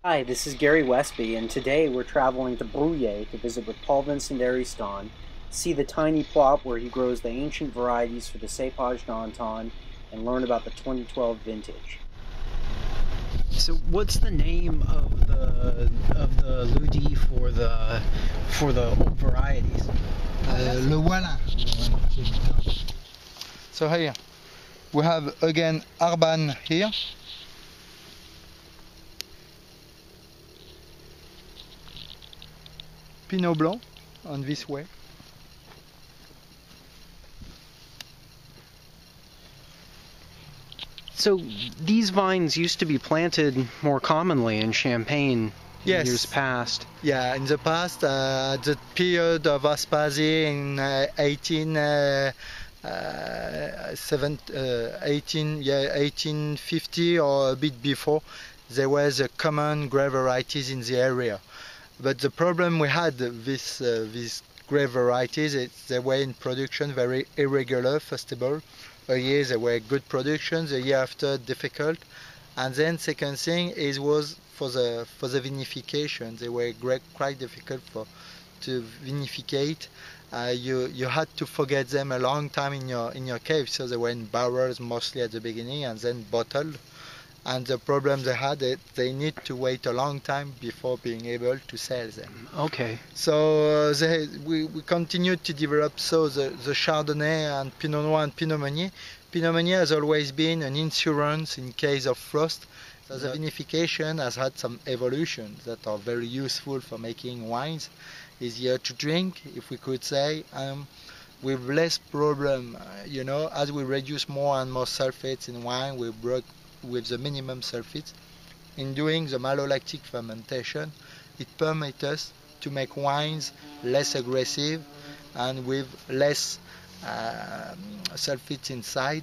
Hi, this is Gary Westby, and today we're traveling to Brouillet to visit with Paul Vincent Ariston, see the tiny plot where he grows the ancient varieties for the Cépage d'Antan, and learn about the 2012 vintage. So, what's the name of the Ludi for the old varieties? Le Walin. So here we have again Arban here. Pinot Blanc on this way. So, these vines used to be planted more commonly in Champagne in years past. Yeah, in the past, the period of Aspasie in 1850 or a bit before, there was a common grape varieties in the area. But the problem we had with these grape varieties is they were in production very irregular. First of all, a year they were good production, the year after difficult, and then second thing is was for the vinification. They were quite difficult to vinificate. You had to forget them a long time in your cave, so they were in barrels mostly at the beginning and then bottled. And the problem they had is they need to wait a long time before being able to sell them. Okay. So we continued to develop the Chardonnay and Pinot Noir and Pinot Meunier. Pinot Meunier has always been an insurance in case of frost. So the vinification has had some evolutions that are very useful for making wines, easier to drink, if we could say, with less problem. As we reduce more and more sulfates in wine, we work with the minimum sulfates. In doing the malolactic fermentation, it permits us to make wines less aggressive and with less sulfates inside,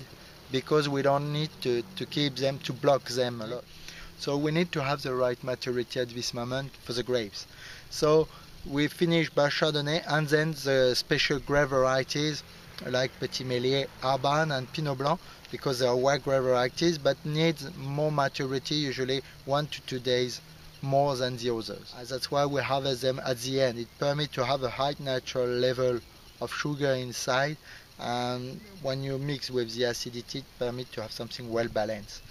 because we don't need to keep them, to block them a lot. So we need to have the right maturity at this moment for the grapes. So we finish by Chardonnay, and then the special grape varieties like Petit Meslier, Arban and Pinot Blanc, because they are white grape varieties but needs more maturity, usually 1 to 2 days more than the others. That's why we harvest them at the end. It permits to have a high natural level of sugar inside, and when you mix with the acidity, it permits to have something well balanced.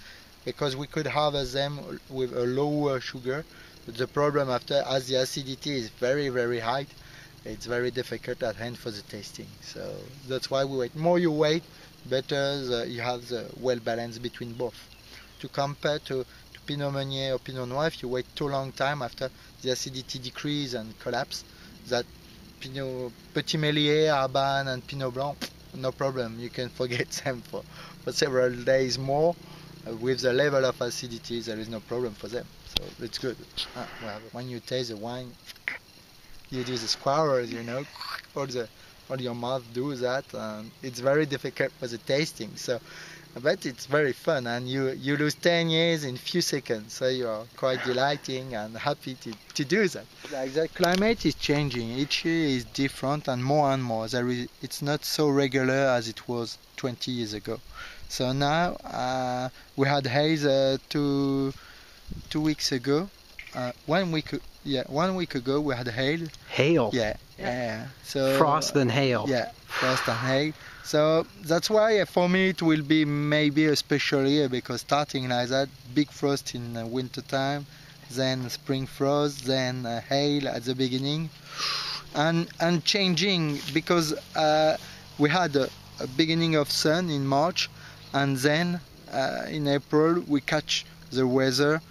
Because we could harvest them with a lower sugar, but the problem after, as the acidity is very, very high, it's very difficult at hand for the tasting. So that's why we wait. More you wait, better you have the well balance between both. To compare to Pinot Meunier or Pinot Noir, if you wait too long time after the acidity decrease and collapse, that Petit Meslier, Arban and Pinot Blanc, no problem. You can forget them for several days more. With the level of acidity, there is no problem for them. So it's good. When you taste the wine, you do the squirrels, all your mouth do that, and it's very difficult for the tasting. So, but it's very fun, and you lose 10 years in few seconds. So you are quite delighting and happy to do that. Like the climate is changing. Each year is different and more. It's not so regular as it was 20 years ago. So now we had haze 2 weeks ago. 1 week. Yeah, 1 week ago we had hail. Hail? Yeah. So frost and hail. Yeah, frost and hail. So that's why for me it will be maybe a special year, because starting like that, big frost in winter time, then spring frost, then hail at the beginning, and changing, because we had a beginning of sun in March, and then in April we catch the weather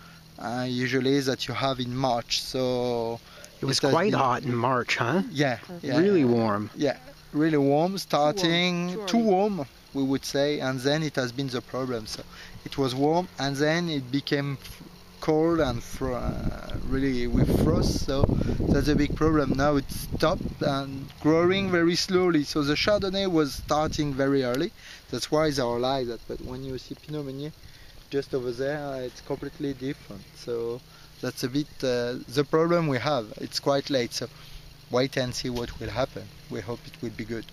usually that you have in March. So it was quite hot in March, huh? Yeah. Really warm. Yeah, really warm, starting too warm, we would say, and then it has been the problem. So it was warm, and then it became cold and really with frost, so that's a big problem. Now it stopped and growing very slowly. So the Chardonnay was starting very early, that's why they are like that. But when you see Pinot Meunier just over there, it's completely different. So that's a bit the problem we have. It's quite late, so wait and see what will happen. We hope it will be good.